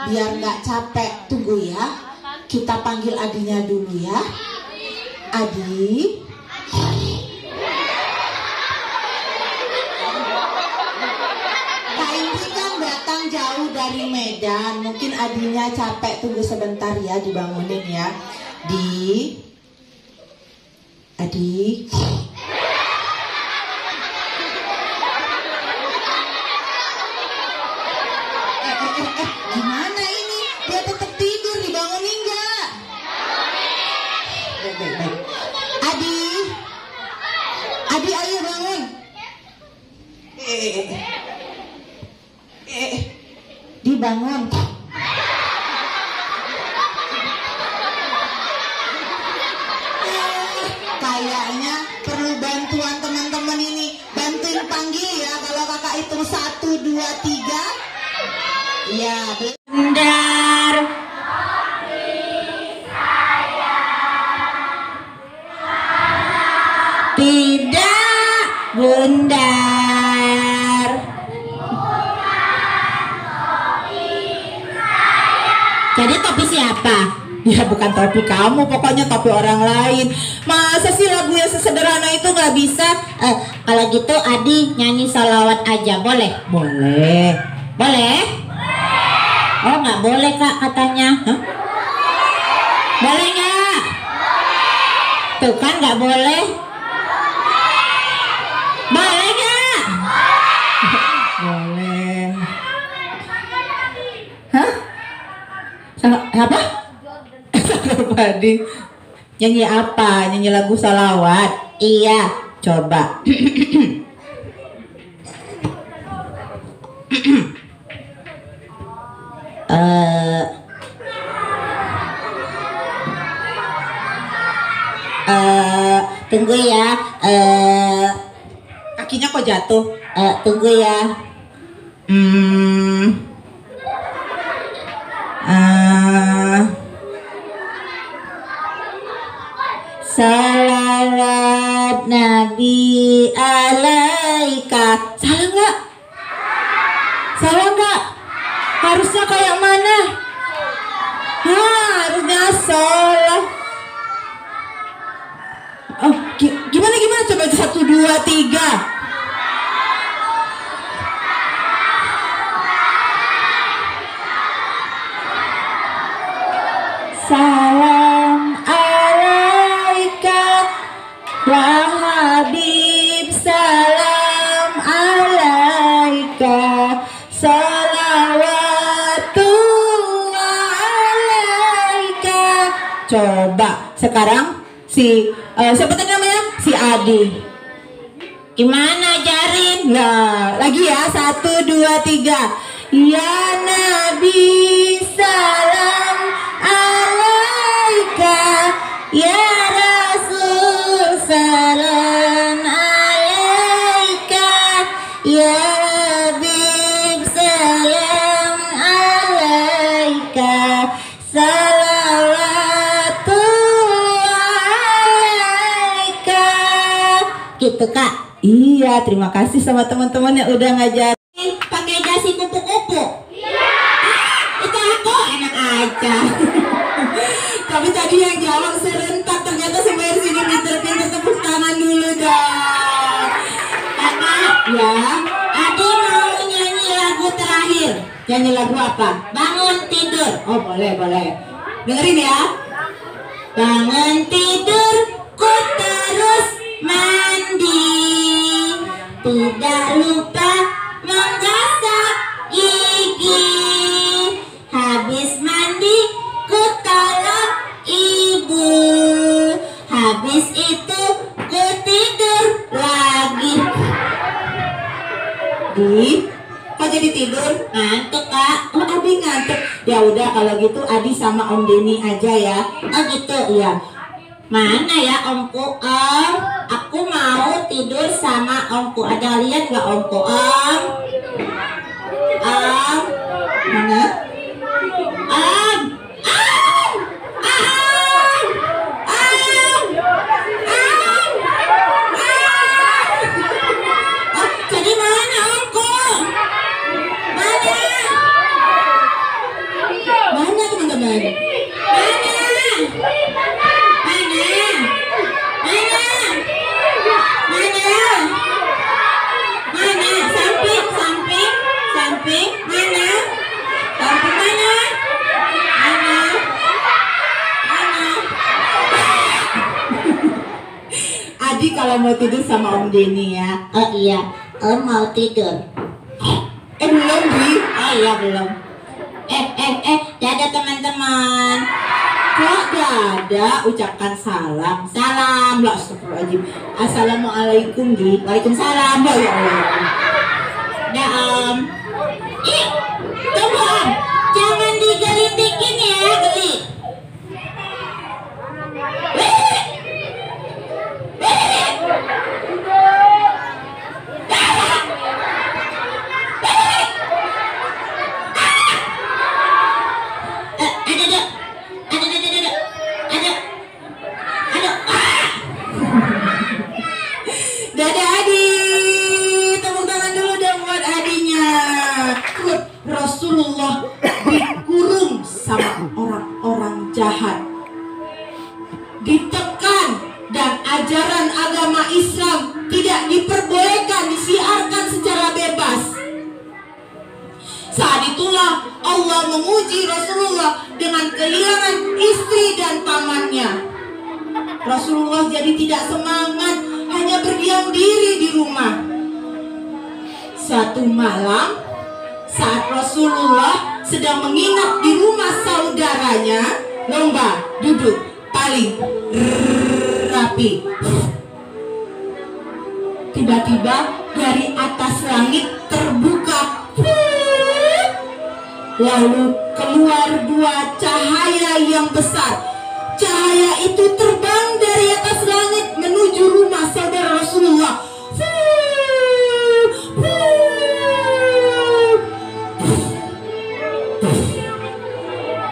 Biar nggak capek, tunggu ya. Kita panggil Adinya dulu ya. Adi. Kak Indri kan datang jauh dari Medan. Mungkin Adinya capek, tunggu sebentar ya, dibangunin ya. Adi. Gimana ini? Dia tetap tidur, dibangunin nggak? Baik. Adi ayo bangun. Dibangun. Kayaknya perlu bantuan teman-teman ini. Bantuin panggil ya. Kalau kakak hitung 1, 2, 3. Ya, benar. Tidak, bundar. Jadi topi siapa? Ya bukan topi kamu, pokoknya topi orang lain. Masa sih lagu yang sesederhana itu nggak bisa? Kalau gitu Adi nyanyi salawat aja, boleh? Boleh. Boleh? Oh nggak boleh kak katanya. Hah? Boleh nggak? Tuh kan nggak boleh. Boleh nggak? Boleh. Hah? Apa? Adi nyanyi apa? Nyanyi lagu salawat? Iya, coba. Tunggu ya. Kakinya kok jatuh? Tunggu ya. Salawat Nabi alaika. Salah nggak? Salah nggak? Harusnya kayak mana? Harusnya salah. Oh, gimana? Coba 1, 2, 3. Salam alaika wa habib, salam alaika, salawatullah alaika. Coba sekarang siapa tadi namanya? Si Adi. Gimana ajarin? Nah, lagi ya. 1, 2, 3. Ya Nabi salam alaika, ya Rasul salam alaika, ya Habib salam alaika, salawatullah alaika. Gitu kak. Iya, terima kasih sama teman-teman yang udah ngajarin. Pakai dasi kupu-kupu. Iya. Itu aku enak aja. Tapi tadi yang jawab serentak, ternyata sampai sini pinter-pinter, tepuk tangan dulu dong. Kakak, ya. Adi mau nyanyi lagu terakhir. Nyanyi lagu apa? Bangun tidur. Oh boleh. Dengerin ya. Bangun tidur, ku terus mandi. Tidak lupa menggosok gigi. Habis mandi ku tolong ibu. Habis itu ku tidur lagi. Kok jadi tidur? Ngantuk kak. Oh Adi ngantuk. Ya udah kalau gitu Adi sama Om Denny aja ya. Oh gitu ya. Mana ya omku? Om, aku mau tidur sama omku. Ada lihat nggak omku? Om, mana? Om. Jadi mana omku? Mana? Adi kalau mau tidur sama Om Denny ya. Oh iya, Om mau tidur. Belum Di. Oh iya belum. Dadah teman-teman. Kok dadah, ucapkan salam. Salam. Ya astagfirullahaladzim. Assalamualaikum Di. Waalaikumsalam. Ya Allah. Dah Om. Ih, tunggu Om. Jangan digelitikin ya, geli. Dadah Adi. Tepuk tangan dulu dong buat Adinya. Rasulullah dikurung sama orang-orang jahat, ditekan, dan ajaran agama Islam tidak diperbolehkan disiarkan secara bebas. Saat itulah Allah menguji Rasulullah dengan kehilangan istri dan pamannya. Rasulullah jadi tidak semangat, hanya berdiam diri di rumah. Suatu malam, saat Rasulullah sedang menginap di rumah saudaranya, lomba duduk paling rapi. Tiba-tiba dari atas langit terbuka, lalu keluar dua cahaya yang besar. Cahaya itu terbang dari atas langit menuju rumah saudara Rasulullah.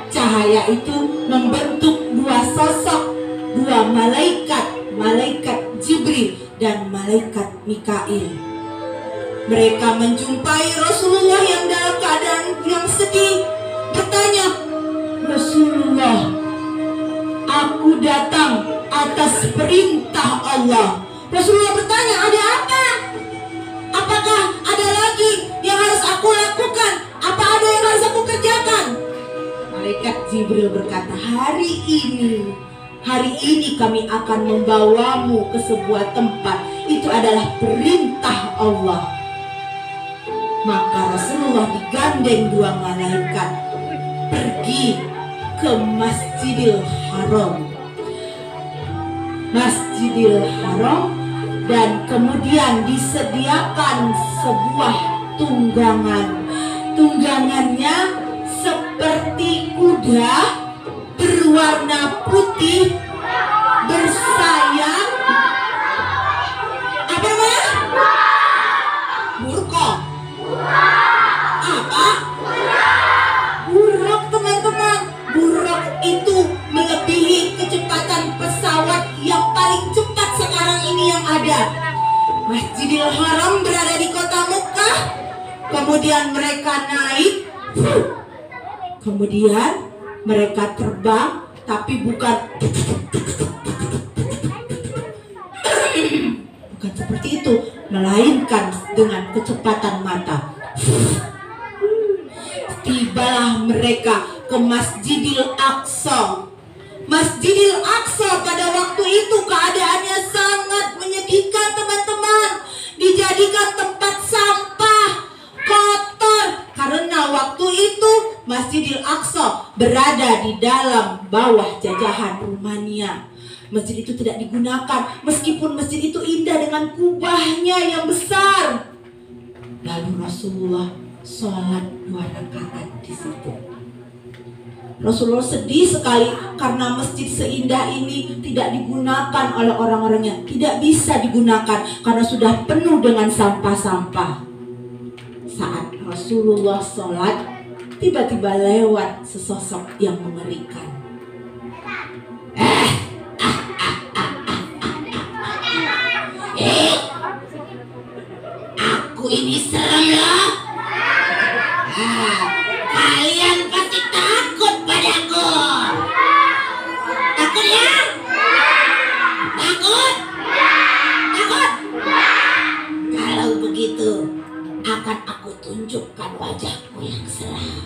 Cahaya itu membentuk dua sosok, dua malaikat Jibril dan malaikat Mikail. Mereka menjumpai Rasulullah yang dalam keadaan yang sedih, bertanya, Rasulullah, aku datang atas perintah Allah. Rasulullah bertanya, ada apa? Apakah ada lagi yang harus aku lakukan? Apa ada yang harus aku kerjakan? Malaikat Jibril berkata, hari ini kami akan membawamu ke sebuah tempat. Itu adalah perintah Allah. Maka Rasulullah digandeng dua malaikat pergi ke Masjidil Haram. Dan kemudian disediakan sebuah tunggangan. Tunggangannya seperti kuda berwarna putih bersayap. Apa namanya? Burkok. Apa? Buruk teman-teman. Buruk itu melebihi kecepatan pesawat yang paling cepat sekarang ini yang ada. Masjidil Haram berada di kota Mekah. Kemudian mereka naik. Kemudian mereka terbang, tapi bukan seperti itu, melainkan dengan kecepatan mata. Tibalah mereka ke Masjidil Aqsa. Masjidil Aqsa pada waktu itu keadaannya sangat menyedihkan teman-teman. Dijadikan tempat sampah, kotor. Karena waktu itu Masjidil Aqsa berada di dalam bawah jajahan Rumania. Masjid itu tidak digunakan, meskipun masjid itu indah dengan kubahnya yang besar. Lalu Rasulullah sholat 2 rakaat di situ. Rasulullah sedih sekali karena masjid seindah ini tidak digunakan oleh orang-orangnya. Tidak bisa digunakan karena sudah penuh dengan sampah-sampah. Saat Rasulullah sholat, tiba-tiba lewat sesosok yang mengerikan. Aku ini serem loh. Kalian pasti takut padaku. Takut ya? Takut? Takut? Kalau begitu, akan aku tunjukkan wajahku yang seram.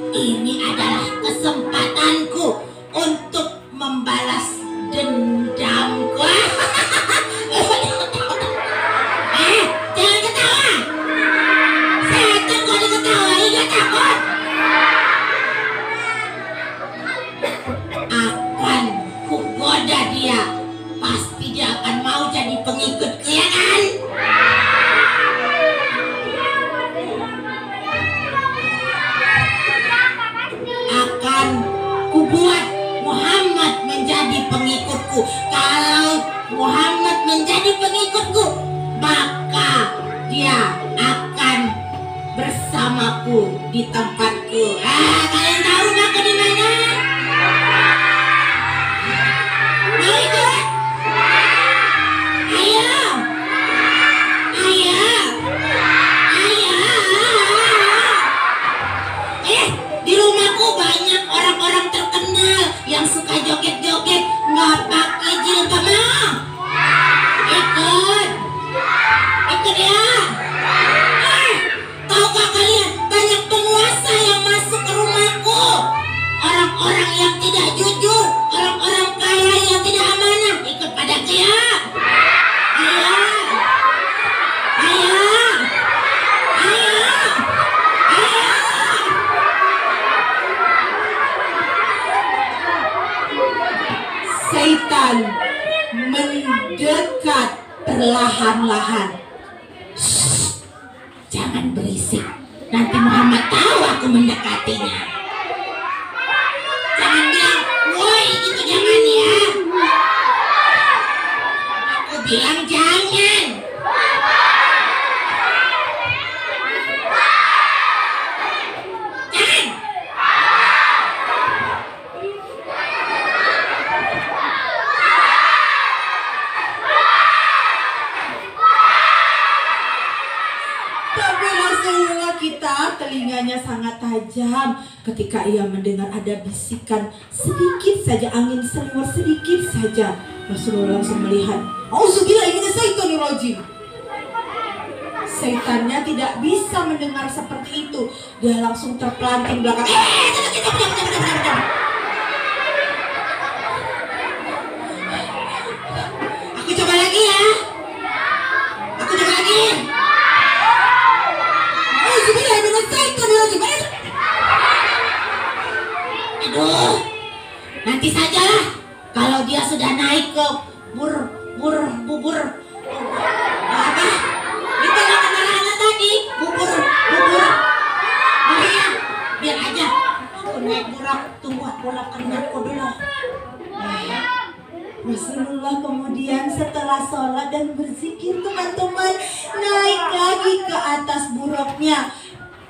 Ini adalah kesempatanku untuk membalas dendamku. Jangan ketawa. Setan kok diketawain, gak takut? Akan kugoda dia. Pasti dia akan mau jadi pengikutku, ya kan? Akan kubuat Muhammad menjadi pengikutku. Kalau Muhammad menjadi pengikutku, maka dia akan bersamaku di tempatku. Kalian tahu rumahku di mana? Mau ikut? Ayo, ayo, ayo. Di rumahku banyak orang-orang terkenal yang suka joget-joget nggak pakai jilbab. Ikut, ikut ya. Tahukah kalian banyak penguasa yang masuk ke rumahku? Orang-orang yang tidak jujur, orang-orang kaya yang tidak amanah. Ikut padaku ya. Ayo, ayo, ayo, ayo. Setan mendekat perlahan-lahan. Jangan berisik, nanti Muhammad tahu aku mendekatinya. Jangan bilang, woi itu jangan ya. Aku bilang jangan. Jangan. Tapi Rasulullah kita telinganya sangat tajam. Ketika ia mendengar ada bisikan sedikit saja, angin seliwar sedikit saja, Rasulullah langsung melihat. Auzubillahi minasyaitonirrajim. Setannya tidak bisa mendengar seperti itu. Dia langsung terpelanting belakang. Aku coba lagi ya. Aku coba lagi. Auzubillahi minasyaitonirrajim. Aduh, nanti sajalah. Kalau dia sudah naik ke bubur apa? Itu yang kendaraan tadi, bubur. Oh iya, biar aja. Aku naik burak, tunggu aku lapangkan dulu. Rasulullah kemudian setelah sholat dan berzikir, teman-teman, naik lagi ke atas buruknya.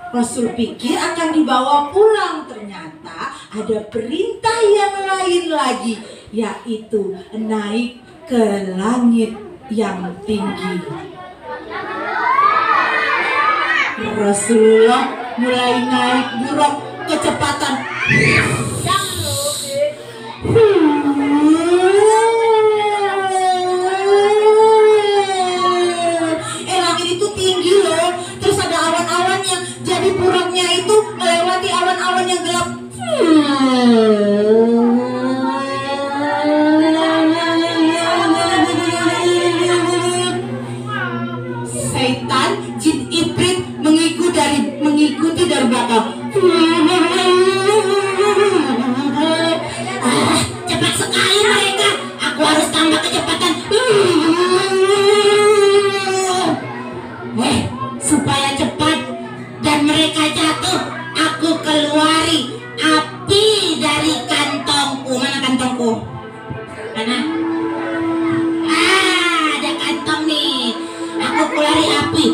Rasul pikir akan dibawa pulang, ternyata ada perintah yang lain lagi, yaitu naik ke langit yang tinggi. Rasulullah mulai naik buruk kecepatan. Langit itu tinggi loh, terus ada awan-awannya, jadi buruknya itu melewati awan-awan yang gelap. Setan, jin iblis mengikuti dari belakang. Cepat sekali mereka. Aku harus tambah kecepatan. Supaya cepat dan mereka jatuh, aku keluari api dari kantongku. Mana kantongku? Mana? Ada kantong nih. Aku keluari api.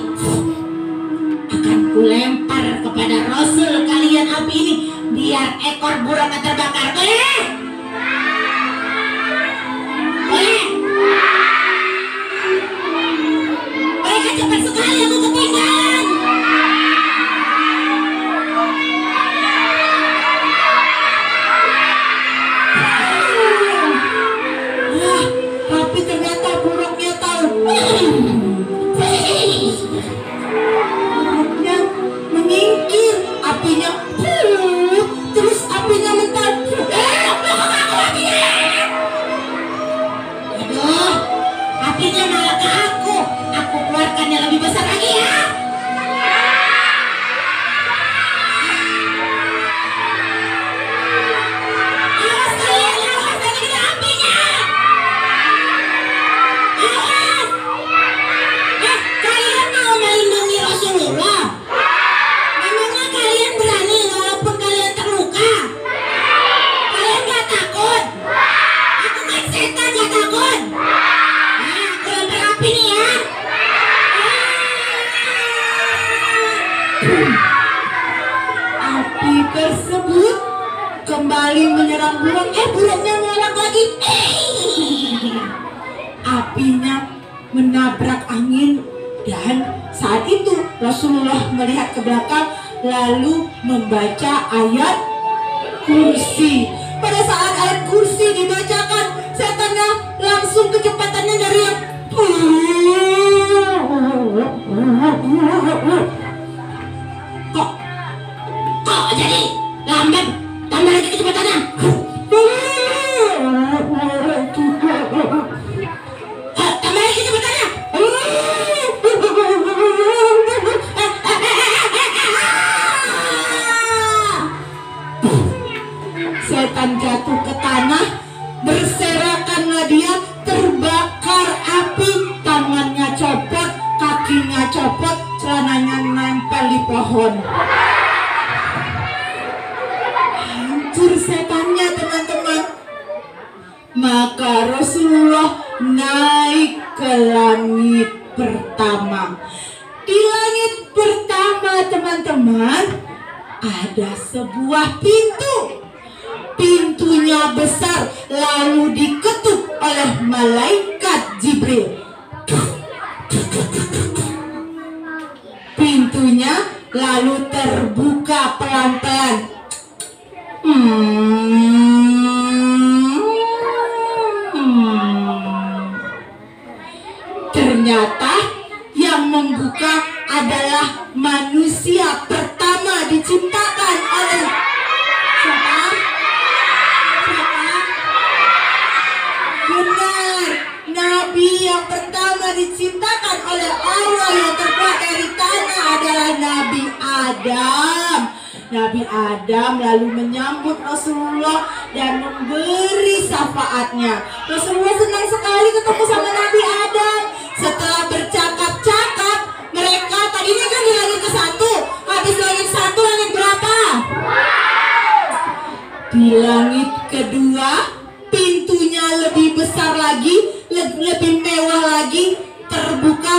Akan kulempar kepada Rasul kalian api ini, biar ekor burung terbakar. Boleh? Boleh? Mereka cepat sekali, aku ketinggalan. Tapi ternyata buruknya tahu. Buruknya menyingkir, apinya tersebut kembali menyerang burung. Burungnya nyolok lagi. Apinya menabrak angin, dan saat itu Rasulullah melihat ke belakang lalu membaca ayat kursi. Pada saat ayat kursi dibacakan, setannya langsung kecepatannya dari yang kok jadi lambat, tambah lagi kecepatannya. Tambah lagi kecepatannya. Setan jatuh ke tanah, berserakanlah dia, terbakar api, tangannya copot, kakinya copot, celananya nempel di pohon. Hancur setannya, teman-teman. Maka Rasulullah naik ke langit pertama. Di langit pertama, teman-teman, ada sebuah pintu. Pintunya besar, lalu diketuk oleh malaikat Jibril. Pintunya lalu terbuka pelan-pelan. Ternyata yang membuka adalah manusia pertama diciptakan oleh siapa? Benar, Nabi yang pertama diciptakan oleh Allah yang terbuat dari tanah adalah Nabi Adam. Nabi Adam lalu menyambut Rasulullah dan memberi syafaatnya. Rasulullah senang sekali ketemu sama Nabi Adam. Setelah bercakap-cakap, mereka tadinya kan di langit ke-1. Habis langit 1, langit berapa? Di langit kedua, pintunya lebih besar lagi, lebih mewah lagi, terbuka.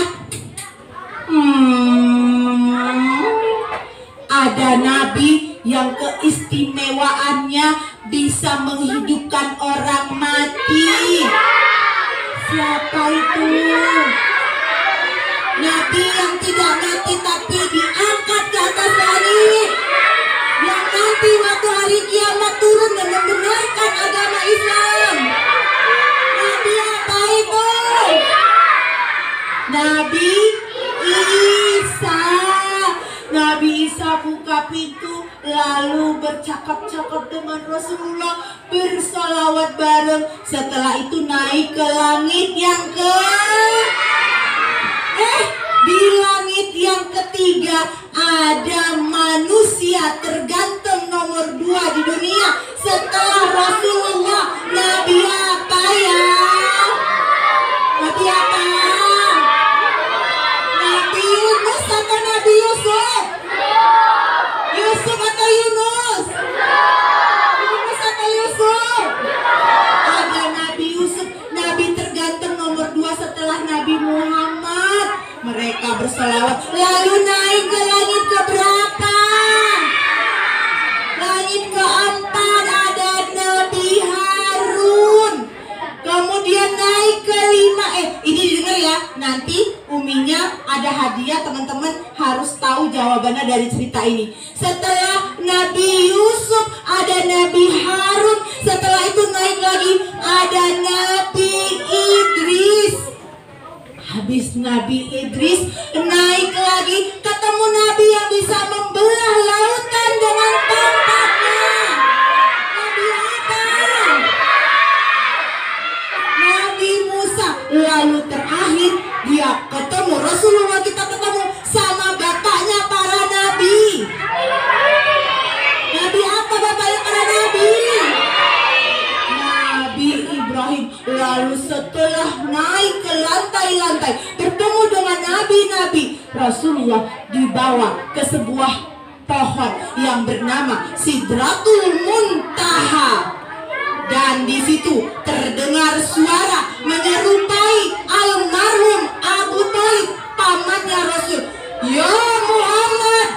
Ada nabi yang keistimewaannya bisa menghidupkan orang mati. Siapa itu? Nabi yang tidak mati tapi diangkat ke atas langit, yang nanti waktu hari kiamat turun dan membenarkan agama Islam. Nabi apa itu? Nabi Isa. Nabi Isa buka pintu lalu bercakap-cakap dengan Rasulullah, bersolawat bareng. Setelah itu naik ke langit yang di langit yang ketiga ada manusia terganteng nomor 2 di dunia setelah Rasulullah. Nabi apa ya? Nabi apa? Nabi Yunus atau Nabi Yusuf? Yusuf atau Yunus? Yunus atau Yusuf? Ada Nabi Yusuf, Nabi terganteng nomor 2 setelah Nabi Muhammad. Mereka bersolawat lalu naik ke langit keberapa? Langit keempat ada Nabi Harun. Kemudian naik ke 5. Ini dengar ya, nanti uminya ada hadiah, teman-teman harus tahu jawabannya dari cerita ini. Setelah Nabi Yusuf ada Nabi Harun. Setelah itu naik lagi ada Nabi Idris. Habis Nabi Idris naik lagi ketemu Nabi yang bisa membelah lautan dengan tongkatnya. Nabi apa? Nabi Musa. Lalu terakhir dia ketemu Rasulullah, kita ketemu sama bapaknya para nabi. Nabi apa bapaknya para nabi? Nabi Ibrahim. Lalu setelah naik ke lantai-lantai bertemu dengan nabi-nabi, Rasulullah dibawa ke sebuah pohon yang bernama Sidratul Muntaha. Dan di situ terdengar suara menyerupai almarhum Abu Thalib, pamannya Rasul. Ya Muhammad,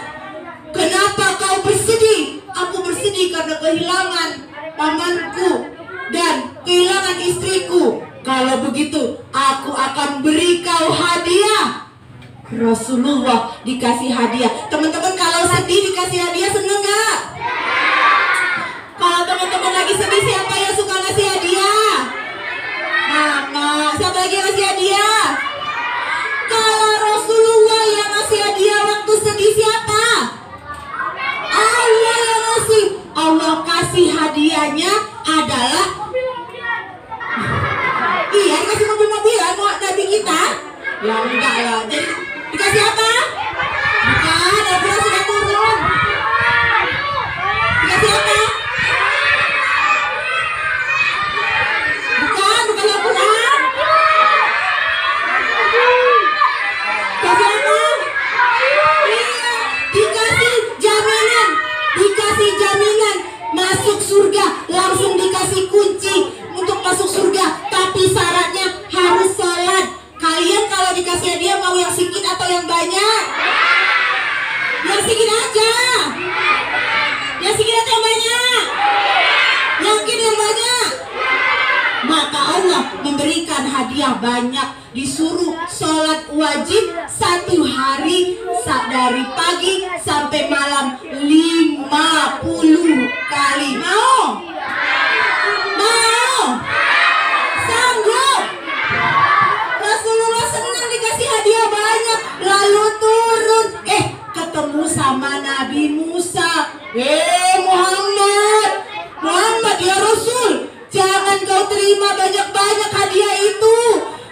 kenapa kau bersedih? Aku bersedih pamanku dan kehilangan istriku. Kalau begitu aku akan beri kau hadiah. Rasulullah dikasih hadiah. Teman-teman kalau sedih dikasih hadiah seneng gak? Kalau teman-teman lagi sedih siapa yang suka ngasih hadiah? Mama. Siapa lagi yang ngasih hadiah? Kalau Rasulullah yang ngasih hadiah waktu sedih siapa? Allah yang ngasih. Allah kasih hadiahnya adalah iya dikasih mobil-mobilan mau Nabi kita? Ya enggak lah. Jadi dikasih apa? Bukan, Al-Quran sudah turun. Dikasih apa? Bukan Al-Quran. Dikasih apa? Iya, dikasih jaminan. Dikasih jaminan masuk surga, langsung dikasih kunci untuk masuk surga. Tapi syaratnya harus sholat. Kalian kalau dikasih hadiah mau yang sedikit atau yang banyak? Yang sedikit aja. Yang sedikit atau yang banyak? Yakin yang banyak? Maka Allah memberikan hadiah banyak. Disuruh sholat wajib 1 hari dari pagi sampai malam 50 kali. Mau? Mau? Sanggup? Rasulullah senang dikasih hadiah banyak. Lalu turun ketemu sama Nabi Musa. Muhammad ya Rasul, jangan kau terima banyak-banyak hadiah itu.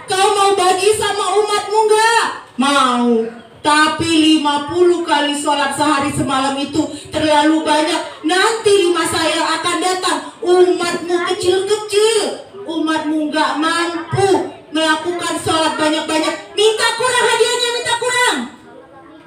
Kau mau bagi sama umatmu enggak? Mau. Tapi 50 kali sholat sehari semalam itu terlalu banyak. Nanti di masa yang akan datang umatmu kecil-kecil, umatmu enggak mampu melakukan sholat banyak-banyak. Minta kurang hadiahnya, minta kurang.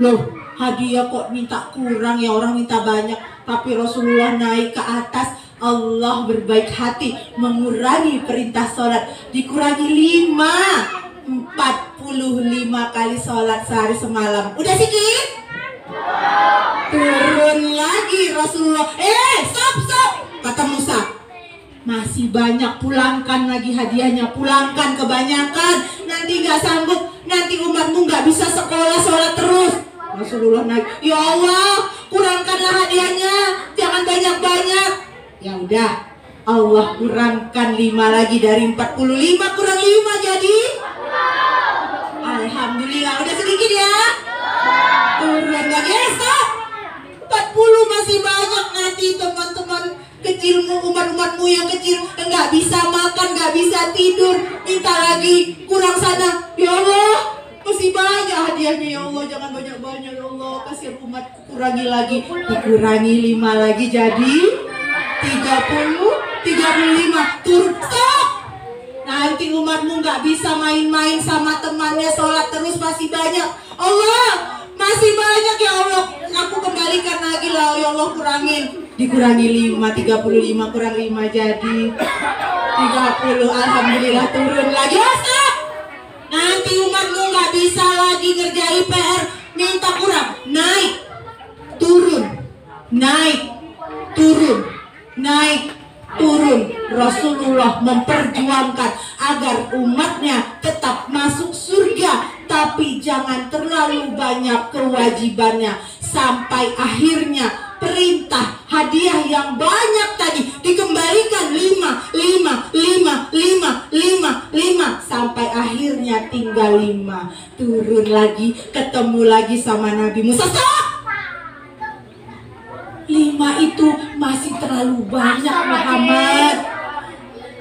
Loh, hadiah kok minta kurang ya, orang minta banyak. Tapi Rasulullah naik ke atas. Allah berbaik hati mengurangi perintah sholat. Dikurangi 45 kali sholat sehari semalam. Udah sedikit? Turun lagi Rasulullah. Stop. Kata Musa, masih banyak, pulangkan lagi hadiahnya. Pulangkan, kebanyakan. Nanti gak sanggup. Nanti umatmu gak bisa sekolah sholat terus. Rasulullah naik. Ya Allah, kurangkanlah hadiahnya. Jangan banyak-banyak. Ya udah, Allah kurangkan 5 lagi dari 45 kurang 5 jadi alhamdulillah. Udah sedikit ya. Turun lagi. Stop. 40 masih banyak. Nanti teman-teman kecilmu, umat-umatmu yang kecil nggak bisa makan, nggak bisa tidur. Minta lagi, kurang sana. Ya Allah, masih banyak hadiahnya. Ya Allah, jangan banyak-banyak. Ya Allah, kasihan umatku. Kurangi lagi. Dikurangi 5 lagi jadi 35. Turun. Stop. Nanti umatmu nggak bisa main-main sama temannya, sholat terus masih banyak. Allah, masih banyak ya Allah. Aku kembalikan lagi lah ya Allah, kurangin. Dikurangi 5, 35 kurang 5 jadi 30. Alhamdulillah turun lagi. Stop. Nanti umatmu nggak bisa lagi ngerjain PR. Minta kurang. Naik. Turun. Naik. Turun. Naik, turun. Rasulullah memperjuangkan agar umatnya tetap masuk surga, tapi jangan terlalu banyak kewajibannya. Sampai akhirnya perintah hadiah yang banyak tadi dikembalikan 5. Sampai akhirnya tinggal 5. Turun lagi, ketemu lagi sama Nabi Musa. Stop! 5 itu masih terlalu banyak Muhammad.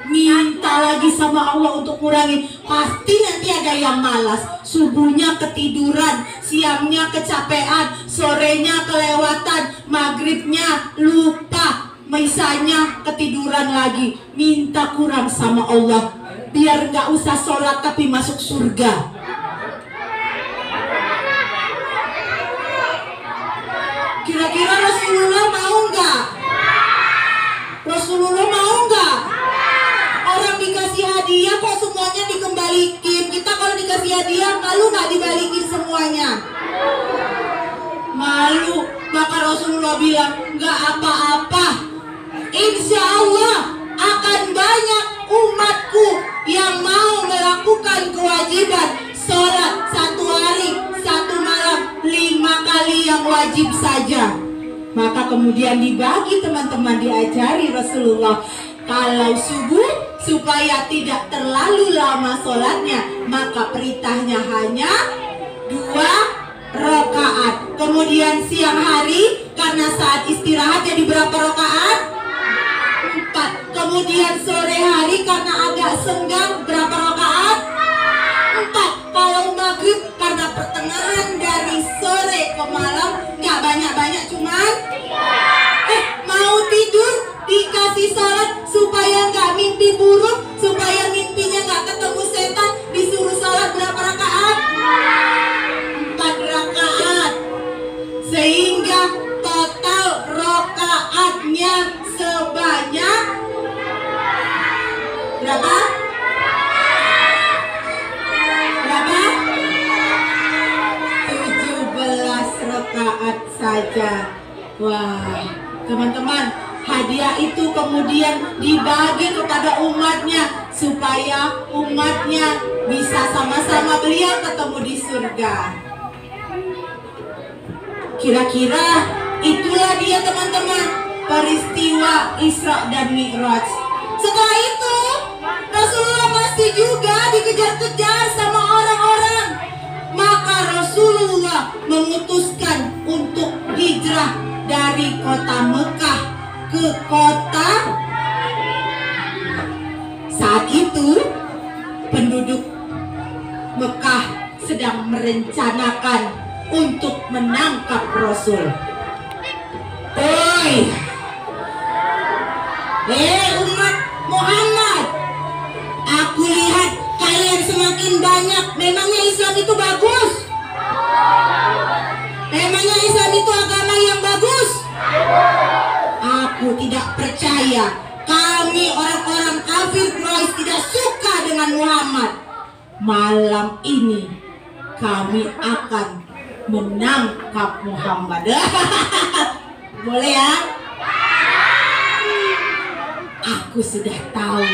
Minta lagi sama Allah untuk kurangi. Pasti nanti ada yang malas. Subuhnya ketiduran, siangnya kecapean, sorenya kelewatan, maghribnya lupa, misalnya ketiduran lagi. Minta kurang sama Allah, biar gak usah sholat tapi masuk surga. Kira-kira Rasulullah mau nggak? Rasulullah mau nggak? Orang dikasih hadiah kok semuanya dikembalikan. Kita kalau dikasih hadiah malu nggak dibalikin semuanya? Malu. Maka Rasulullah bilang nggak apa-apa. Insya Allah wajib saja. Maka kemudian dibagi teman-teman, diajari Rasulullah kalau subuh supaya tidak terlalu lama sholatnya, maka perintahnya hanya 2 rakaat. Kemudian siang hari karena saat istirahat jadi berapa rakaat? 4. Kemudian sore hari karena agak senggang berapa rakaat? 4. Kalau maghrib karena pertengahan dari sore ke malam nggak banyak-banyak, cuman mau tidur dikasih sholat supaya nggak mimpi buruk, supaya mimpinya nggak ketemu setan, disuruh sholat berapa rakaat? 4 rakaat. Sehingga total rakaatnya sebanyak berapa? Berapa? 17 rakaat saja. Wah, teman-teman, hadiah itu kemudian dibagi kepada umatnya supaya umatnya bisa sama-sama beliau ketemu di surga. Kira-kira itulah dia teman-teman, peristiwa Isra dan Mi'raj. Setelah itu Rasulullah masih juga dikejar-kejar sama orang-orang. Maka Rasulullah memutuskan untuk hijrah dari kota Mekah ke kota. Saat itu penduduk Mekah sedang merencanakan untuk menangkap Rasul. Umat Muhammad, aku lihat kalian semakin banyak. Memangnya Islam itu bagus? Memangnya Islam itu agama yang bagus? Aku tidak percaya. Kami orang-orang kafir Quraisy tidak suka dengan Muhammad. Malam ini kami akan menangkap Muhammad. Boleh ya? Aku sudah tahu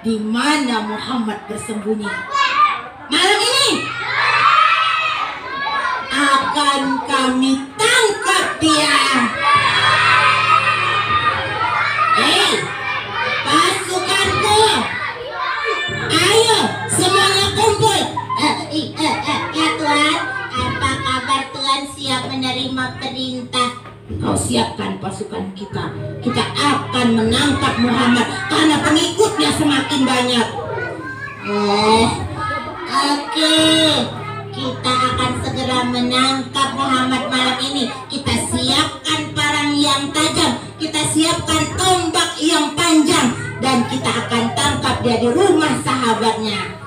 di mana Muhammad bersembunyi. Malam ini akan kami tangkap dia. Hei, pasukanku, ayo semuanya kumpul. Ya Tuhan, apa kabar Tuhan? Siap menerima perintah. Kau siapkan pasukan kita. Kita akan menangkap Muhammad karena pengikutnya semakin banyak. Oke. Kita akan segera menangkap Muhammad malam ini. Kita siapkan parang yang tajam, kita siapkan tombak yang panjang, dan kita akan tangkap dia di rumah sahabatnya.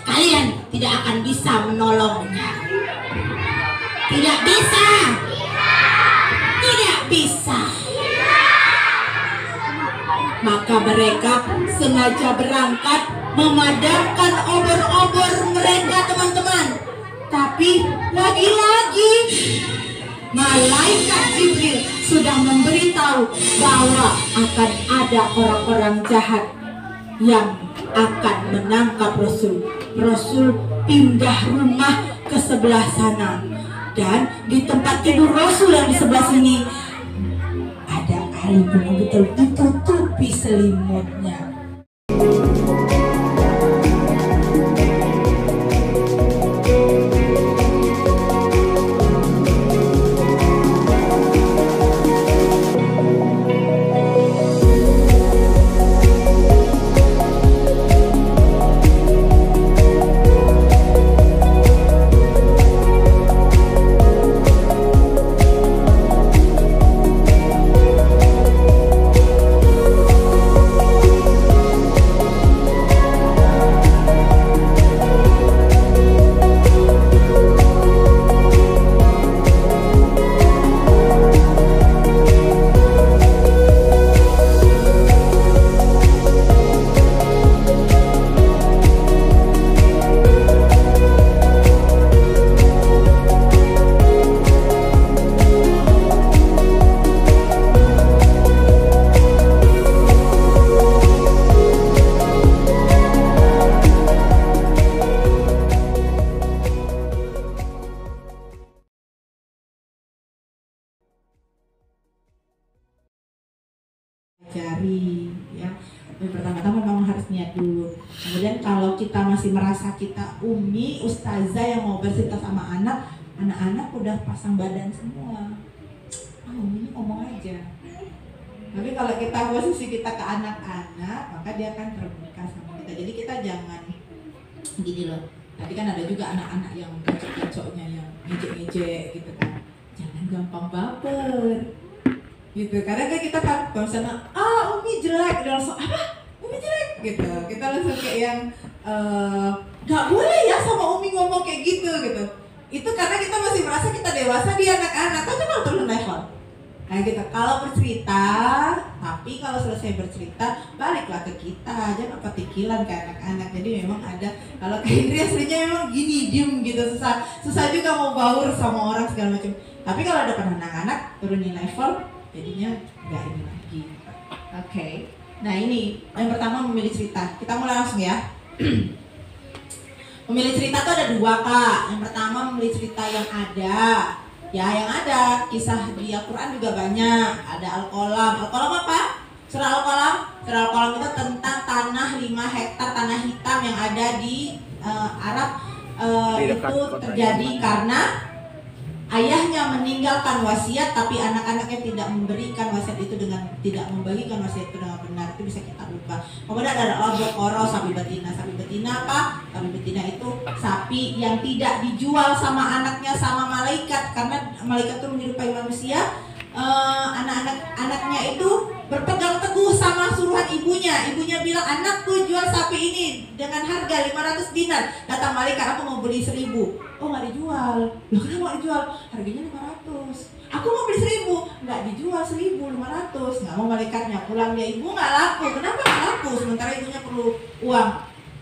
Kalian tidak akan bisa menolongnya. Tidak bisa. Tidak bisa. Maka mereka sengaja berangkat memadamkan obor-obor mereka, teman-teman. Tapi lagi-lagi malaikat Jibril sudah memberitahu bahwa akan ada orang-orang jahat yang akan menangkap Rasul. Rasul pindah rumah ke sebelah sana, dan di tempat tidur Rasul yang di sebelah sini ada Ali betul-betul ditutupi selimutnya. pelajari ya. Pertama-tama memang harus niat dulu. Kemudian kalau kita masih merasa kita umi, ustazah yang mau bercerita sama anak-anak udah pasang badan semua. Umi ngomong aja. Tapi kalau kita posisi kita ke anak-anak, maka dia akan terbuka sama kita. Jadi kita jangan gini loh. Tadi kan ada juga anak-anak yang kocok-kocoknya yang ngejek-ngejek gitu kan. Jangan gampang baper. Gitu, karena kan kita kan kalau misalnya umi jelek, udah langsung umi jelek gitu, kita langsung kayak yang nggak boleh ya sama umi ngomong kayak gitu. Itu karena kita masih merasa kita dewasa, dia anak-anak, tapi kalau turun level. Nah gitu, kalau bercerita, tapi kalau selesai bercerita baliklah ke kita, jangan petikilan ke anak-anak. Jadi memang ada, kalau kayak Indri aslinya memang gini, diem gitu, susah juga mau baur sama orang segala macam. Tapi kalau ada anak-anak turunin level, jadinya nggak ini lagi. Oke. Nah ini yang pertama, memilih cerita. Kita mulai langsung ya. Memilih cerita tuh ada dua, Kak. Yang pertama memilih cerita yang ada. Ya yang ada, kisah di Al-Quran juga banyak. Ada Al-Qalam. Al-Qalam apa? Surah Al-Qalam. Surah Al-Qalam itu tentang tanah 5 hektar tanah hitam yang ada di Arab. Itu terjadi karena ayahnya meninggalkan wasiat, tapi anak-anaknya tidak memberikan wasiat itu dengan tidak membagikan wasiat itu dengan benar. Itu bisa kita lupa. Kemudian ada Al-Baqarah, sapi betina. Sapi betina apa? Sapi betina itu sapi yang tidak dijual sama anaknya sama malaikat, karena malaikat itu menyerupai manusia. Anak-anaknya itu berpegang teguh sama suruhan ibunya. Ibunya bilang, anakku jual sapi ini dengan harga 500 dinar. Datang malaikat, aku mau beli 1000. Oh nggak dijual. Loh kenapa nggak dijual? Harganya 500. Aku mau beli 1000. Nggak dijual 1500. Nggak mau malaikatnya. Pulang dia, ibu nggak laku. Kenapa nggak laku? Sementara ibunya perlu uang.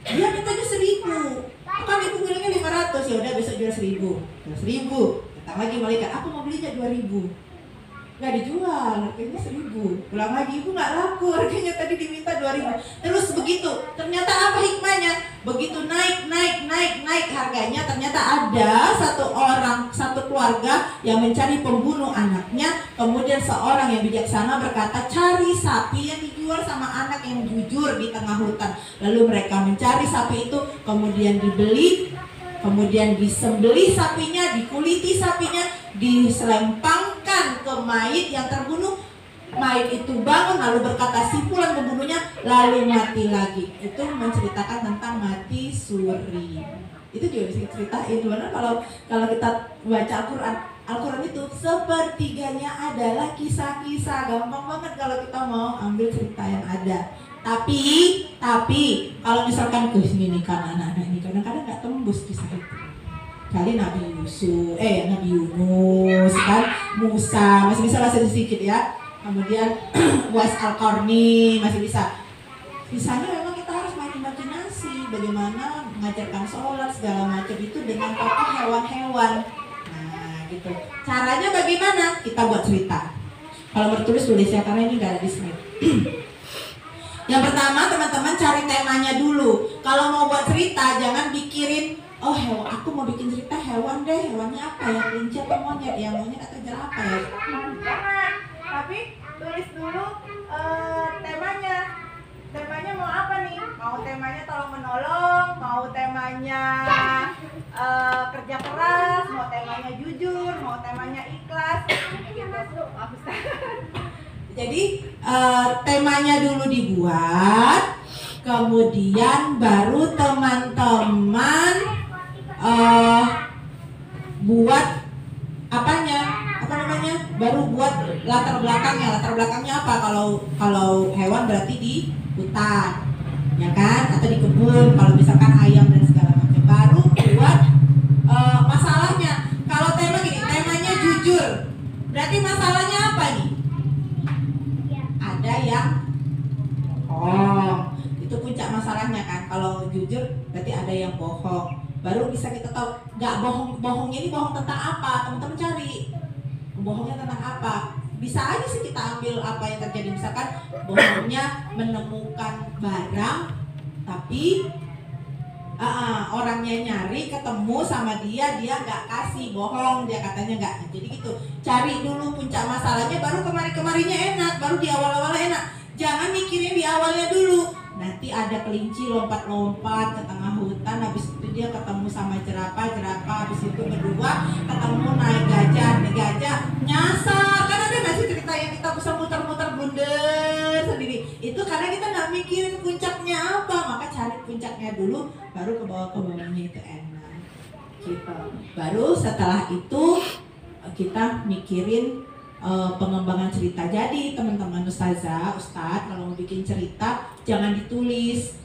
Dia mintanya 1000. Kan ibu bilangnya 500. Ya udah besok jual 1000. Jual 1000. Datang lagi malaikat, aku mau belinya 2000. Nggak dijual, harganya 1000. Pulang lagi, ibu nggak laku, harganya tadi diminta 2000. Terus begitu, ternyata apa hikmahnya? Begitu naik harganya, ternyata ada satu keluarga yang mencari pembunuh anaknya. Kemudian seorang yang bijaksana berkata, cari sapi yang dijual sama anak yang jujur di tengah hutan. Lalu mereka mencari sapi itu, kemudian dibeli, kemudian disembelih sapinya, dikuliti sapinya, diselempangkan ke mayit yang terbunuh. Mayit itu bangun lalu berkata, simpulan pembunuhnya, lalu mati lagi. Itu menceritakan tentang mati suri. Itu juga bisa ceritain. Dimana kalau kita baca Al-Quran itu sepertiganya adalah kisah-kisah. Gampang banget kalau kita mau ambil cerita yang ada. Tapi kalau misalkan ini kan anak-anak ini kadang-kadang nggak tembus kisah itu. Kali Nabi Yunus kan, Musa masih bisa sedikit ya. Kemudian Uwais Al-Qarni masih bisa. Sisanya memang kita harus main imajinasi bagaimana mengajarkan sholat segala macam itu dengan tokoh hewan-hewan. Nah gitu. Caranya bagaimana? Kita buat cerita. Kalau bertulis tulis ya, karena ini nggak ada di slide. Yang pertama teman-teman cari temanya dulu. Kalau mau buat cerita jangan pikirin, oh hewan, aku mau bikin cerita hewan deh, hewannya apa ya, kelinci atau monyet, ya monyet atau jerapah apa ya. Jangan, tapi tulis dulu temanya. Temanya mau apa nih? Mau temanya tolong menolong, mau temanya kerja keras, mau temanya jujur, mau temanya ikhlas. Gitu. Jadi temanya dulu dibuat, kemudian baru teman-teman buat baru buat latar belakangnya apa? Kalau hewan berarti di hutan, ya kan, atau di kebun. Kalau misalkan ayam dan segala macam, baru buat masalahnya. Kalau tema gini, temanya jujur, berarti masalahnya apa nih? Ada yang itu puncak masalahnya kan. Kalau jujur berarti ada yang bohong. Baru bisa kita tahu nggak bohongnya ini bohong tentang apa. Teman-teman cari bohongnya tentang apa. Bisa aja sih kita ambil apa yang terjadi. Misalkan bohongnya menemukan barang, tapi orangnya nyari ketemu sama dia nggak kasih, bohong, dia katanya nggak. Jadi gitu, cari dulu puncak masalahnya, baru kemari-kemarinya enak, baru di awal-awal enak. Nanti ada kelinci lompat-lompat ke tengah hutan, habis itu dia ketemu sama jerapah, habis itu berdua ketemu naik gajah, nyasar. Kan ada nggak sih cerita yang kita bisa muter-muter bundar sendiri? Itu karena kita nggak mikirin puncaknya apa, maka cari puncaknya dulu, baru ke bawahnya itu enak. Gitu. Baru setelah itu kita mikirin pengembangan cerita. Jadi teman-teman Ustadz kalau mau bikin cerita jangan ditulis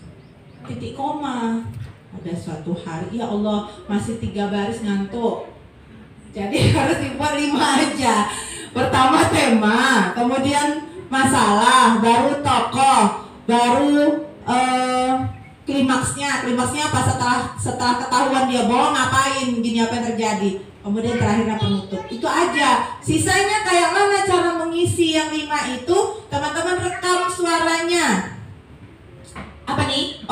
titik koma. Ada suatu hari, ya Allah masih 3 baris ngantuk, jadi harus dibuat 5 aja. Pertama tema, kemudian masalah, baru tokoh, baru klimaksnya apa, setelah ketahuan dia bohong ngapain, gini apa yang terjadi, kemudian terakhirnya penutup. Itu aja. Sisanya kayak mana cara mengisi yang 5 itu, teman-teman rekam suaranya. Apa nih?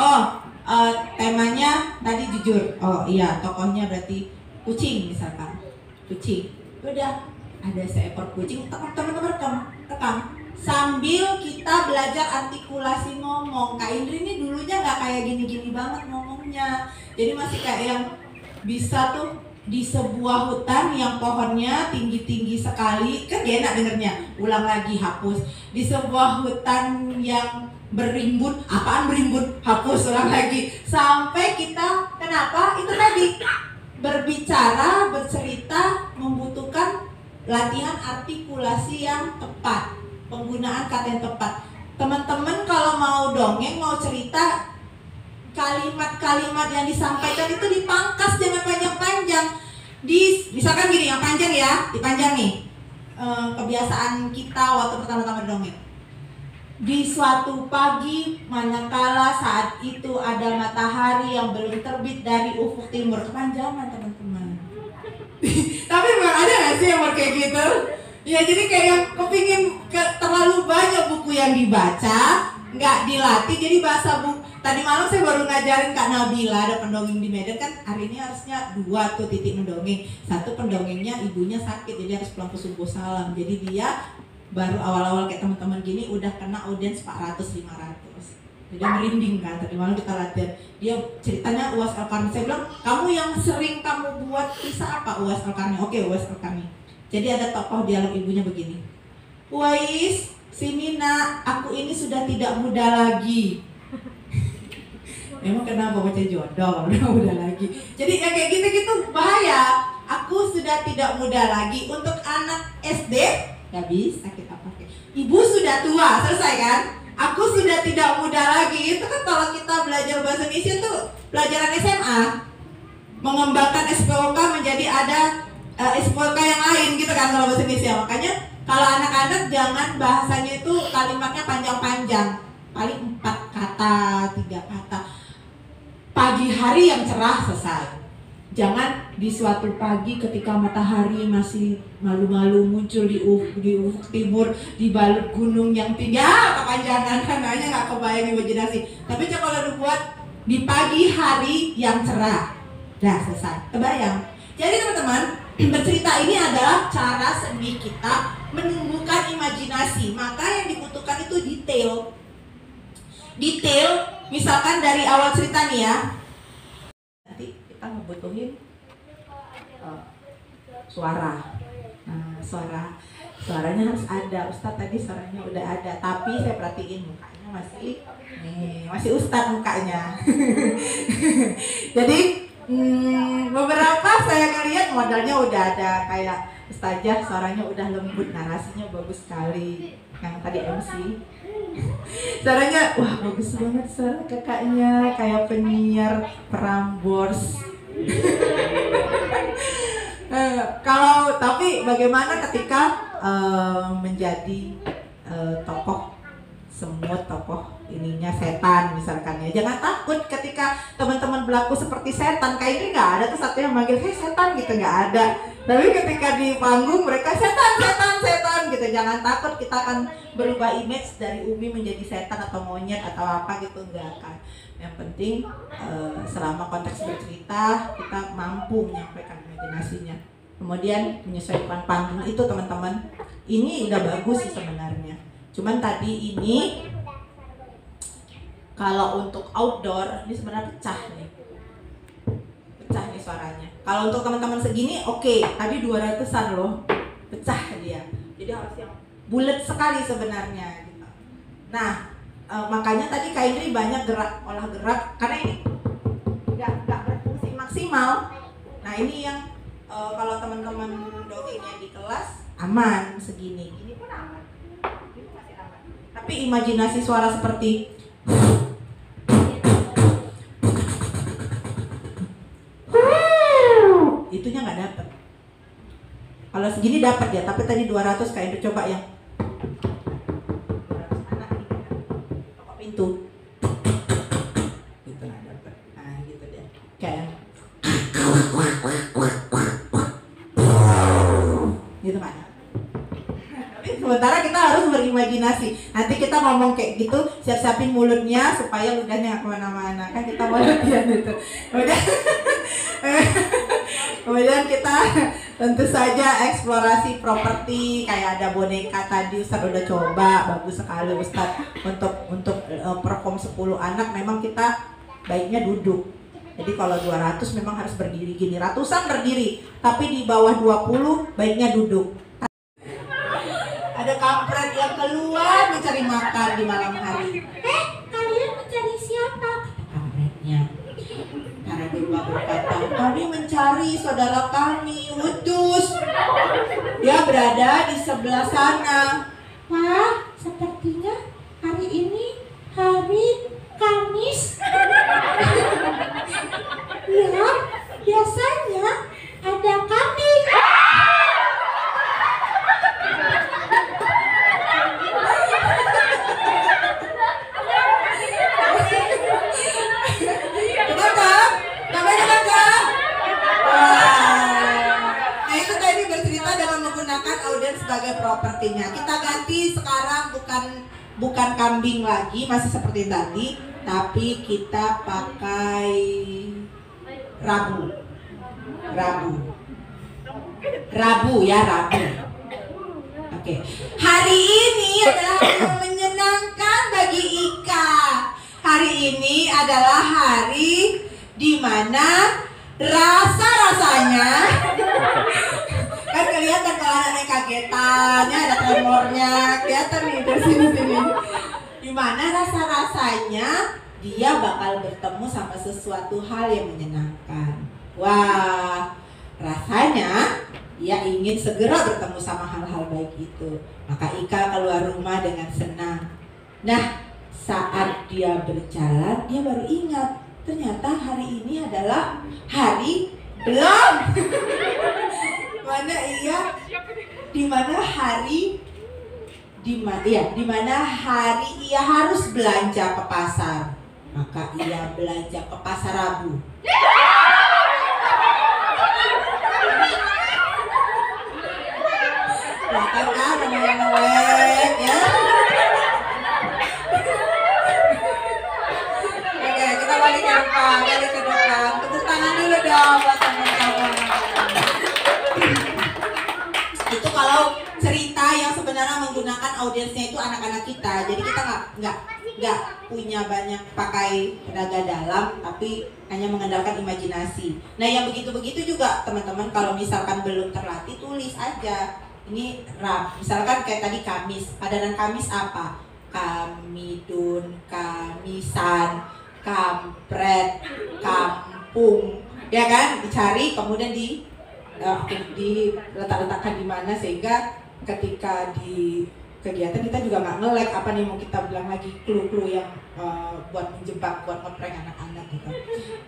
Temanya tadi jujur. Oh iya, tokohnya berarti kucing misalkan. Kucing. Udah, ada seekor kucing, teman-teman rekam. Sambil kita belajar artikulasi ngomong. Kak Indri ini dulunya nggak kayak gini-gini banget ngomongnya. Jadi masih kayak yang bisa tuh di sebuah hutan yang pohonnya tinggi-tinggi sekali, kan gak enak dengernya. Ulang lagi, hapus. Di sebuah hutan yang berimbun, apaan berimbun? Hapus, ulang lagi. Sampai kita, kenapa? Itu tadi, berbicara, bercerita membutuhkan latihan artikulasi yang tepat, penggunaan kata yang tepat. Teman-teman kalau mau dongeng, mau cerita, kalimat-kalimat yang disampaikan itu dipangkas, jangan panjang-panjang. Misalkan gini, yang panjang ya, dipanjang nih. Kebiasaan kita waktu pertama-tama dongeng. Di suatu pagi, manakala saat itu ada matahari yang belum terbit dari ufuk timur. Kepanjangan teman-teman. Tapi memang ada nggak sih yang kayak gitu? Ya jadi kayak yang kepingin terlalu banyak buku yang dibaca, nggak dilatih, jadi bahasa buku. Tadi malam saya baru ngajarin Kak Nabila, ada pendongeng di Medan kan, hari ini harusnya 2 tuh titik mendongeng. Satu pendongengnya ibunya sakit, jadi harus pulang ke subuh salam. Jadi dia baru awal-awal kayak teman-teman gini udah kena audiens 400-500. Jadi merinding kan, tadi malam kita latihan. Dia ceritanya Uwais Al-Qarni. Saya bilang, kamu yang sering kamu buat kisah apa? Uwais Al-Qarni. Oke, Uwais Al-Qarni. Jadi ada tokoh dialog ibunya begini. Uwais, sini nak, aku ini sudah tidak muda lagi. Emang kenapa baca jodoh udah muda lagi. Jadi ya kayak gitu-gitu bahaya. Aku sudah tidak muda lagi. Untuk anak SD gak bisa kita pakai. Ibu sudah tua, selesai kan? Aku sudah tidak muda lagi. Itu kan kalau kita belajar bahasa Indonesia tuh pelajaran SMA, mengembangkan SPOK menjadi ada SPOK yang lain gitu kan kalau bahasa Indonesia. Makanya kalau anak-anak jangan bahasanya itu kalimatnya panjang-panjang, paling 4 kata, 3 kata. Pagi hari yang cerah, selesai. Jangan di suatu pagi ketika matahari masih malu-malu muncul di ufuk timur, dibalut gunung yang tinggi. Kepanjangan kanannya nggak kebayang imajinasi. Tapi kalau dibuat di pagi hari yang cerah, dah selesai. Kebayang. Jadi teman-teman, bercerita ini adalah cara seni kita menumbuhkan imajinasi. Maka yang dibutuhkan itu detail. Misalkan dari awal cerita nih ya, nanti kita ngebutuhin suara. Nah, suaranya harus ada. Ustadz tadi suaranya udah ada, tapi saya perhatiin mukanya masih Ustadz mukanya. Jadi beberapa saya ngeliat modalnya udah ada, kayak Ustazah suaranya udah lembut, narasinya bagus sekali. Yang tadi MC suaranya, wah bagus banget suara kakaknya, kayak penyiar Prambors. Tapi bagaimana ketika menjadi tokoh semut, tokoh ininya setan misalkan ya. Jangan takut ketika teman-teman berlaku seperti setan. Kayak ini nggak ada tuh satu yang manggil, hei setan gitu, nggak ada. Tapi ketika di panggung mereka setan gitu. Jangan takut, kita akan berubah image dari Umi menjadi setan atau monyet atau apa gitu, nggak akan. Yang penting selama konteks bercerita kita mampu menyampaikan imajinasinya. Kemudian menyesuaikan panggung itu teman-teman. Ini udah bagus sih sebenarnya. Cuman tadi ini Kalau untuk outdoor ini sebenarnya pecah nih suaranya. Kalau untuk teman-teman segini oke, tadi 200-an loh, pecah dia. Jadi harus yang bulat sekali sebenarnya gitu. Nah, makanya tadi Kak Indri banyak olah gerak karena ini nggak berfungsi maksimal. Nah ini yang kalau teman-teman dongengnya di kelas aman segini, gini pun aman, ini masih aman. Tapi imajinasi suara seperti itunya nggak dapet. Kalau segini dapat ya, tapi tadi 200 kayak itu coba yang 200 anak nih, toko pintu, itu nggak dapet. Nah gitu deh, kayak gitu nggak dapet. Tapi sementara kita harus berimajinasi. Nanti kita ngomong kayak gitu, siap-siapin mulutnya supaya ludahnya nggak kemana-mana. Kan kita mau latihan itu. Kemudian kita tentu saja eksplorasi properti, kayak ada boneka tadi Ustadz udah coba, bagus sekali Ustadz. Untuk perform 10 anak memang kita baiknya duduk. Jadi kalau 200 memang harus berdiri gini, ratusan berdiri, tapi di bawah 20 baiknya duduk. Ada kampret yang keluar mencari makan di malam hari. Kalian mencari siapa? Kampretnya. Karena Dewa berkata, kami mencari saudara kami, Udus. Dia berada di sebelah sana. Pak, sepertinya hari ini hari Kamis. Ya, biasanya ada kambing. Sebagai propertinya kita ganti sekarang, bukan kambing lagi, masih seperti tadi, tapi kita pakai rabu ya, rabu. Oke. Hari ini adalah hari yang menyenangkan bagi Ika. Hari ini adalah hari di mana rasanya kan kelihatan kalau anaknya kagetannya, ada tremornya, kelihatan nih dari sini. Dimana rasa-rasanya dia bakal bertemu sama sesuatu hal yang menyenangkan. Wah, rasanya dia ingin segera bertemu sama hal-hal baik itu. Maka Ika keluar rumah dengan senang. Nah, saat dia berjalan, dia baru ingat ternyata hari ini adalah hari belum. Dimana hari ia harus belanja ke pasar. Maka ia belanja ke pasar Rabu. Kelihatan kan ngelek ya. Oke, kita balik ke depan. Tepuk tangan dulu dong buat teman-teman. Itu kalau cerita yang sebenarnya menggunakan audiensnya itu anak-anak kita. Jadi kita nggak punya banyak pakai tenaga dalam, tapi hanya mengandalkan imajinasi. Nah yang begitu-begitu juga teman-teman, kalau misalkan belum terlatih, tulis aja. Ini misalkan kayak tadi Kamis, padanan Kamis apa? Kamidun, Kamisan, kampret, kampung, ya kan? Dicari kemudian diletak-letakkan di mana sehingga ketika di kegiatan kita juga nggak nge-lag apa nih mau kita bilang lagi clue-clue yang buat menjebak, buat ngeprank anak-anak gitu.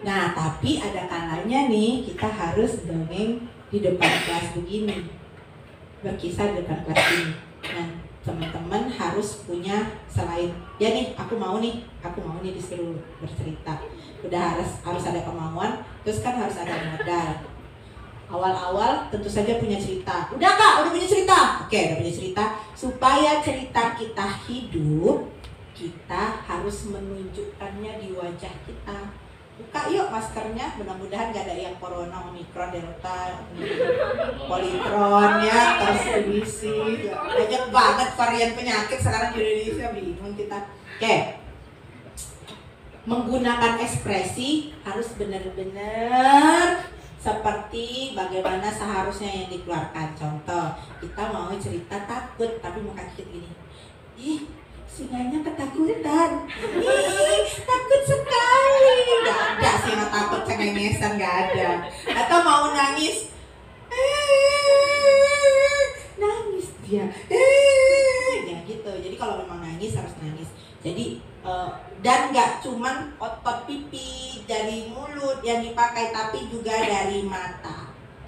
Nah tapi ada kalanya nih kita harus dongeng di depan kelas begini, berkisah di depan kelas ini. Nah teman-teman harus punya, selain ya nih aku mau nih disuruh bercerita, udah harus ada kemauan, terus kan harus ada modal. Awal-awal tentu saja punya cerita. Udah Kak, udah punya cerita. Oke, udah punya cerita. Supaya cerita kita hidup, kita harus menunjukkannya di wajah kita. Buka yuk maskernya, mudah-mudahan gak ada yang corona, omikron, delta, politron ya, transmisi. Banyak banget varian penyakit sekarang di Indonesia, bingung kita. Oke. menggunakan ekspresi harus benar-benar seperti bagaimana seharusnya yang dikeluarkan. Contoh, kita mau cerita takut tapi muka kita gini, ih singanya ketakutan, ih takut sekali. Gak ada singa takut cengengesan, gak ada. Atau mau nangis, nangis dia, ya gitu. Jadi kalau memang nangis harus nangis. Jadi dan nggak cuman otot pipi dari mulut yang dipakai, tapi juga dari mata.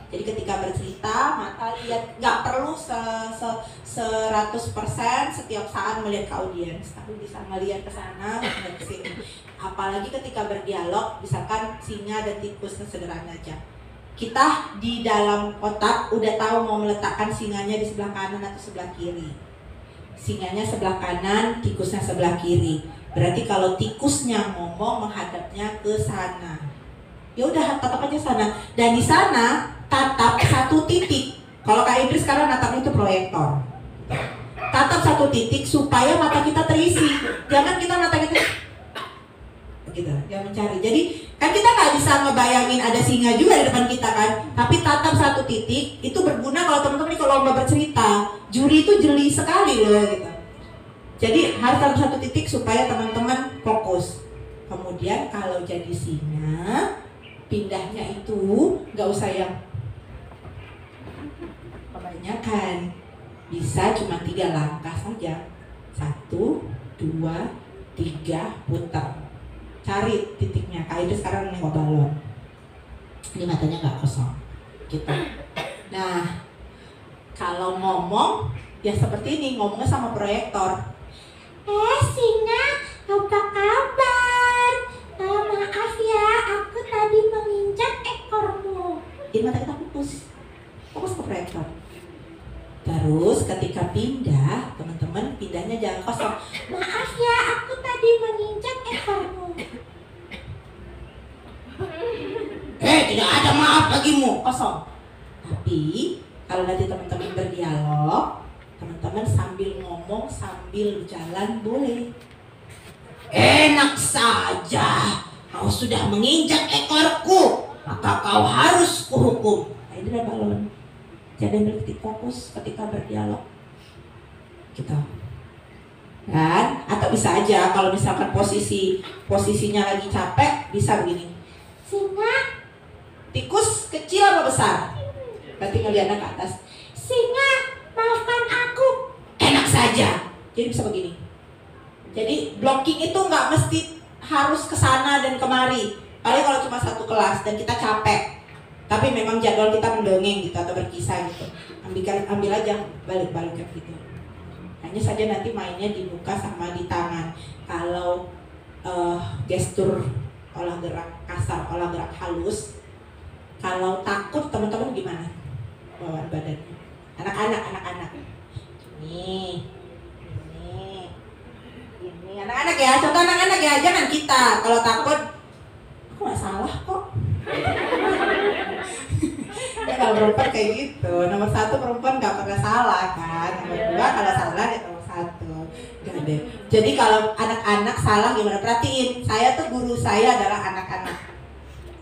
Jadi ketika bercerita, mata lihat, nggak perlu 100% setiap saat melihat ke audiens, tapi bisa ngelihat ke sana, ngelihat ke sini. Apalagi ketika berdialog, misalkan singa dan tikus, sederhana aja. Kita di dalam otak udah tahu mau meletakkan singanya di sebelah kanan atau sebelah kiri. Singanya sebelah kanan, tikusnya sebelah kiri. Berarti kalau tikusnya ngomong menghadapnya ke sana. Ya udah tatap aja sana. Dan di sana tatap satu titik. Kalau Kak Idris sekarang natapnya itu proyektor. Tatap satu titik supaya mata kita terisi. Jangan kita mata kita gitu, jangan mencari. Jadi kan kita nggak bisa ngebayangin ada singa juga di depan kita kan. Tapi tatap satu titik itu berguna kalau teman-teman kalau lomba bercerita. Juri itu jeli sekali loh gitu. Jadi harus tatap satu titik supaya teman-teman fokus. Kemudian kalau jadi singa, pindahnya itu nggak usah yang kebanyakan, bisa cuma 3 langkah saja. 1, 2, 3, putar. Cari titiknya. Kayak itu sekarang nengok balon. Ini matanya nggak kosong. Gitu. Nah, kalau ngomong ya seperti ini, ngomongnya sama proyektor. Singa, apa kabar? Maaf ya, aku tadi menginjak ekormu. Ini mata kita fokus ke proyektor. Terus ketika pindah, teman-teman pindahnya jangan kosong. Maaf ya, aku tadi menginjak ekormu. Tidak ada maaf bagimu. Kosong. Tapi kalau nanti teman-teman berdialog, teman-teman sambil ngomong sambil jalan boleh. Enak saja, kau sudah menginjak ekorku, maka kau harus kuhukum. Nah, ini adalah balon. Jadi bertitik fokus ketika berdialog. Gitu. Dan atau bisa aja kalau misalkan posisinya lagi capek, bisa begini. Singa, Tikus kecil apa besar? Berarti ngeliatnya ke atas. singa, maafkan aku. Enak saja. Jadi bisa begini. Jadi blocking itu nggak mesti harus ke sana dan kemari. Paling kalau cuma satu kelas dan kita capek, tapi memang jadwal kita mendongeng gitu atau berkisah gitu, ambil aja balik-balik gitu. Hanya saja nanti mainnya di muka sama di tangan. Kalau gestur olah gerak kasar, olah gerak halus. Kalau takut teman-teman gimana? Bawaan badannya. Anak-anak. Ini anak-anak ya, contoh anak-anak ya, jangan kita. Kalau takut, aku nggak salah kok. Ya kalau perempuan kayak gitu, nomor 1 perempuan nggak pernah salah kan. Nomor 2 kalau salah ya nomor 1. Gak deh. Jadi kalau anak-anak salah gimana? Perhatiin, saya tuh guru saya adalah anak-anak.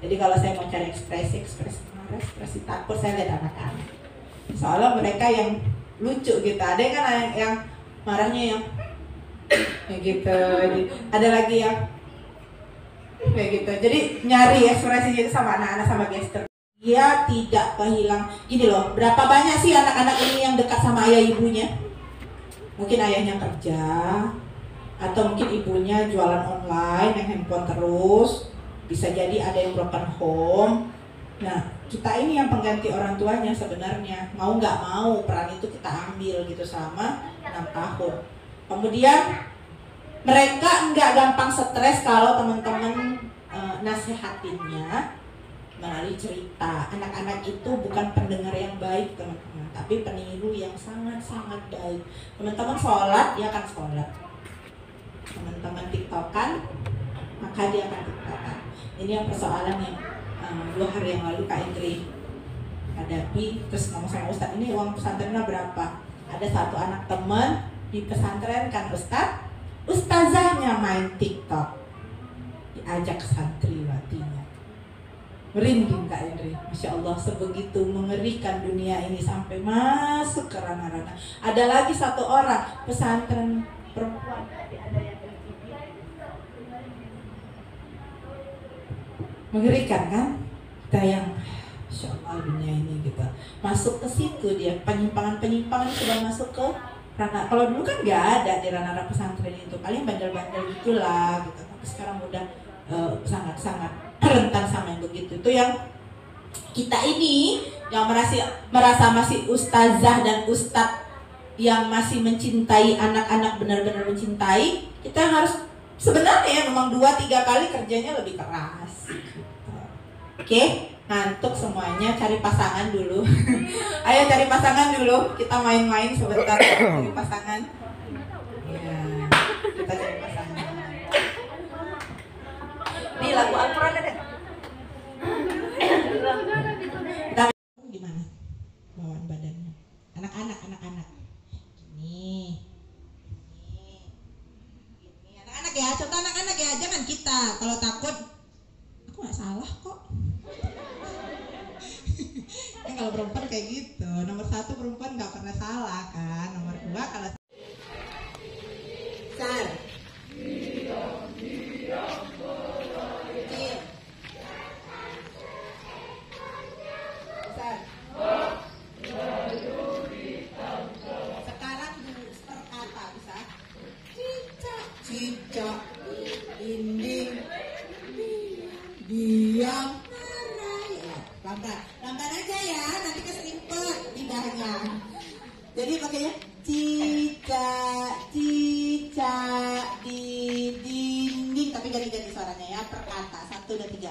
Jadi kalau saya mau cari ekspresi marah, ekspresi takut, saya lihat anak-anak. Soalnya mereka yang lucu gitu. Ada kan yang marahnya yang kayak gitu. Ada lagi yang kayak gitu. Jadi nyari ekspresinya itu sama anak-anak sama gestur. Dia tidak kehilang. Gini loh, berapa banyak sih anak-anak ini yang dekat sama ayah ibunya? Mungkin ayahnya kerja, atau mungkin ibunya jualan online yang handphone terus. Bisa jadi ada yang broken home. Nah, kita ini yang pengganti orang tuanya sebenarnya. Mau nggak mau peran itu kita ambil gitu selama 6 tahun. Kemudian mereka nggak gampang stres kalau teman-teman nasihatinnya melalui cerita. Anak-anak itu bukan pendengar yang baik teman-teman, tapi peniru yang sangat-sangat baik. Teman-teman sholat, dia akan sholat. Teman-teman tiktokan, maka dia akan tiktokan. Ini yang persoalan yang 2 hari yang lalu Kak Indri hadapi. Terus ngomong sama Ustadz, ini uang pesantrennya berapa? Ada satu anak teman di pesantren kan Ustadz, ustazahnya main TikTok. diajak santriwatinya. Merinding Kak Indri, Masya Allah, sebegitu mengerikan dunia ini sampai masuk ke ranah-ranah. Ada lagi satu orang pesantren perempuan, tadi ada yang mengerikan kan? Kita yang Masya Allah dunia ini gitu, masuk ke situ dia, penyimpangan sudah masuk ke ranah. Kalau dulu kan nggak ada di ranah pesantren itu, paling bandel-bandel gitulah gitu. Tapi sekarang udah sangat-sangat rentan sama yang begitu. Itu yang kita ini yang merasa masih ustazah dan ustadz yang masih mencintai anak-anak, benar-benar mencintai, kita harus sebenarnya memang 2-3 kali kerjanya lebih keras gitu. Oke, ngantuk semuanya, cari pasangan dulu. Ayo cari pasangan dulu, kita main-main sebentar, cari pasangan ya, kita cari pasangan. Ini lagu Al-Quran ada. Kita gimana bawaan badannya, anak-anak ini anak-anak ya, contoh anak-anak ya, jangan kita. Kalau takut, aku nggak salah kok. Kalau perempuan kayak gitu, nomor 1 perempuan nggak pernah salah kan, nomor 2 kalau besar kecil besar. Sekarang per kata bisa cicak, dinding, diam, ya, pelan-pelan aja ya, nanti keselimpet lidahnya. Jadi pakainya cicak di dinding, tapi ganti-ganti suaranya ya, per kata 1, 2, 3.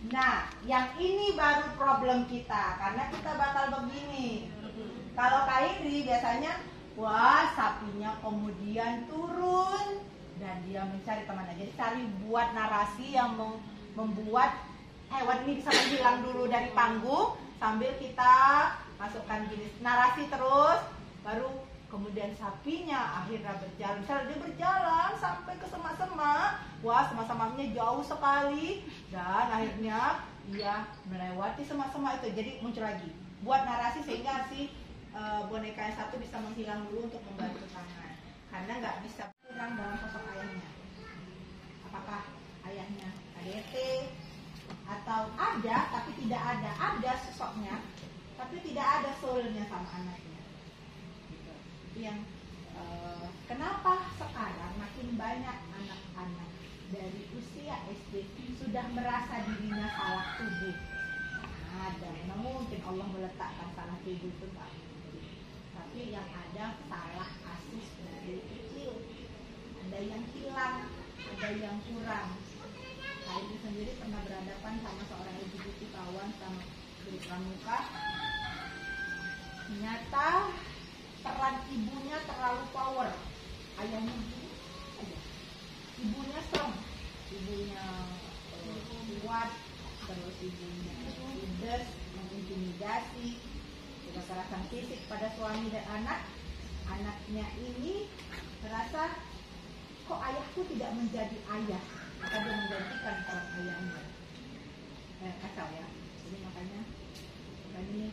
Nah, yang ini baru problem kita, karena kita bakal begini. Kalau Kak Indri biasanya, wah sapinya kemudian turun dan dia mencari temannya. Jadi cari buat narasi yang membuat hewan ini bisa menghilang dulu dari panggung, sambil kita masukkan gini narasi terus, baru kemudian sapinya akhirnya berjalan. Misalnya dia berjalan sampai ke semak-semak, wah semak-semaknya jauh sekali, dan akhirnya dia melewati semak-semak itu. Jadi muncul lagi, buat narasi sehingga si boneka yang satu bisa menghilang dulu untuk membantu tangan, karena nggak bisa kurang dalam sosok ayahnya. Apakah ayahnya KDT atau ada tapi tidak ada sosoknya tapi tidak ada soulnya sama anaknya. Yang kenapa sekarang makin banyak anak-anak dari usia SD sudah merasa dirinya salah tubuh. Ada, memang mungkin Allah meletakkan salah tubuh itu tak, tapi yang ada salah asus dari kecil. Ada yang hilang, ada yang kurang. Saya sendiri pernah berhadapan sama seorang LGBT kawan sama dari pramuka. Ternyata peran ibunya terlalu power, ayahnya aja. Ibunya strong, ibunya kuat, terus ibunya judes, mengintimidasi, kekerasan fisik pada suami dan anak. Anaknya ini merasa kok ayahku tidak menjadi ayah, maka dia menggantikan peran ayahnya. Kacau ya. Jadi makanya ini